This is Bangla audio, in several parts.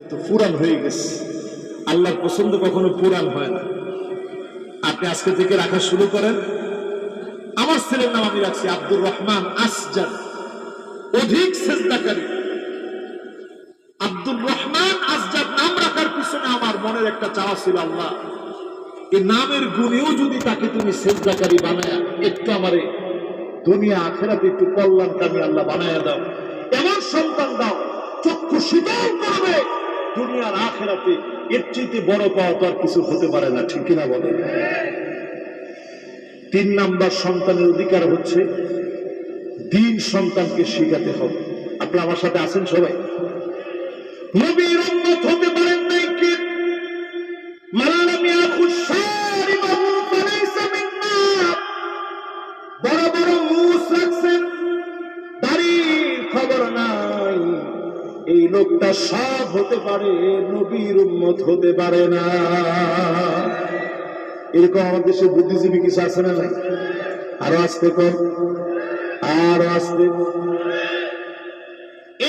তো পুরান হয়ে গেছে। আল্লাহর পছন্দ কখনো পুরান হয় না। আপনি আজকে থেকে রাখা শুরু করেন। আমার ছেলের নাম আমি রাখছি আব্দুর রহমান আসজাদ, অধিক সেজদাকারী। আব্দুর রহমান আসজাদ নাম রাখার পিছনে আমার মনের একটা চাওয়া ছিল, আল্লাহ এই নামের গুণেও যদি তাকে তুমি সেজদাকারী বানায়া একটু আমারে দুনিয়া আখেরাতে একটু কল্যাণকামী আল্লাহ বানায়া দাও, এমন সন্তান দাও চক্ষু শীতল করবে দুনিয়ার আখেরাতে। এর চেয়ে বড় পাওয়া তো আর কিছু হতে পারে না, ঠিক কিনা বলে? 3 নাম্বার সন্তানের অধিকার হচ্ছে দিন সন্তানকে শিখাতে হবে। আপনি আমার সাথে আছেন সবাই? নবীর উম্মত হতে পারেন নাই কি মালাম ইয়াখুশ শারিবাহু ফালাইসা মিন্না। বড় বড় মুস রাখছেন, দাড়ির খবর নাই, এই লোকটা সব হতে পারে, নবীর উম্মত হতে পারে না। এরকম আমাদের দেশে বুদ্ধিজীবী কিছু আছে না নাই? আরো আসতে কর, আরো আসতে।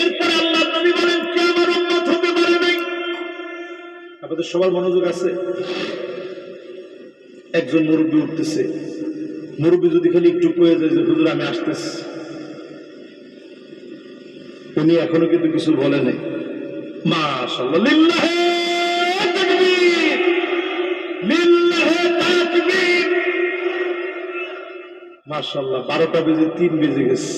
এরপরে আল্লাহ নবী বলেন কে আমার উম্মত হতে পারে নাই। আপনাদের সবার মনোযোগ আছে? একজন মুরব্বী উঠতেছে, মুরব্বী যদি খালি একটু কয়ে যায় যে হুজুর আমি আসতেছি, উনি এখনো কিন্তু কিছু বলে নাই। মাশাআল্লাহ, লিল্লাহি তাকবীর, লিল্লাহি তাকবীর। মাশাআল্লাহ, 12টা বেজে 3 বেজে গেছে।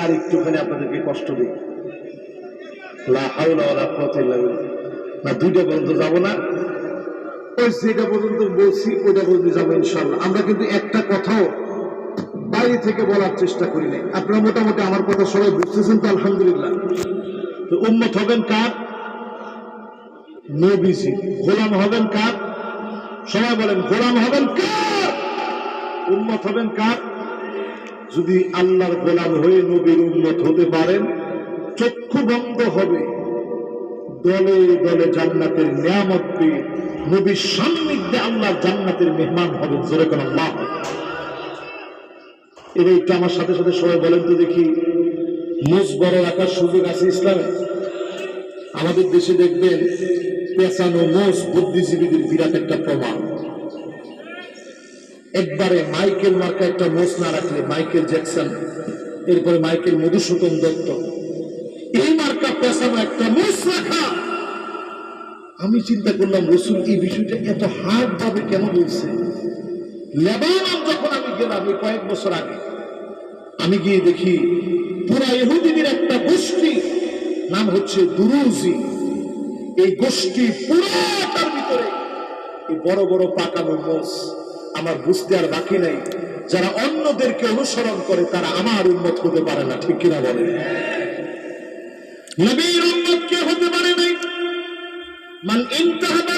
আর একটুখানি আপনাদেরকে কষ্ট দিই। লা হাওলা ওয়ালা কুওয়াতা ইল্লা বিল্লাহ। না 2টা পর্যন্ত যাব না, ওই যেটা পর্যন্ত বলছি ওইটা পর্যন্ত যাবো ইনশাআল্লাহ। আমরা কিন্তু একটা কথাও বাইরে থেকে বলার চেষ্টা করি নাই। আপনারা মোটামুটি আমার কথা সবাই বুঝতেছেন তো, আলহামদুলিল্লাহ। তো উম্মত হবেন কার? নবীজি। গোলাম হবেন কার? সবাই বলেন গোলাম হবেন কার? উম্মত হবেন কার? যদি আল্লাহর গোলাম হয়ে নবীর উম্মত হতে পারেন, চক্ষু বন্ধ হবে, দলে দলে জান্নাতের নিয়ামত পেয়ে নবীর সান্নিধ্যে আল্লাহর জান্নাতের মেহমান হবেন। জোরে কোন আল্লাহ। এবার একটু আমার সাথে সাথে সবাই বলেন তো দেখি, মুজ বড় রাখার সুযোগ আছে ইসলামে? আমাদের দেশে দেখবেন পেছানো মোজ বুদ্ধিজীবীদের বিরাট একটা প্রমাণ। একবারে মাইকেল মার্কা একটা মোজ না রাখলে মাইকেল জ্যাকসন, এরপরে মাইকেল মধুসূদন দত্ত, এই মার্কা পেছানো একটা মোজ রাখা। আমি চিন্তা করলাম রসুল এই বিষয়টা এত হার্ড ভাবে কেন বলছে। লেবানন যখন আমি গেলাম এই কয়েক বছর আগে, আমি গিয়ে দেখি পুরা ইহুদিদের একটা গোষ্ঠী, নাম হচ্ছে দুরুজি। এই গোষ্ঠী পুরাটার ভিতরে এই বড় বড় পাকানো মোজ। আমার বুঝতে আর বাকি নাই, যারা অন্যদেরকে অনুসরণ করে তারা আমার উম্মত হতে পারে না, ঠিক কিনা বলেন? নবীর উম্মত কে হতে পারে নাই? মান ইনতাহাবা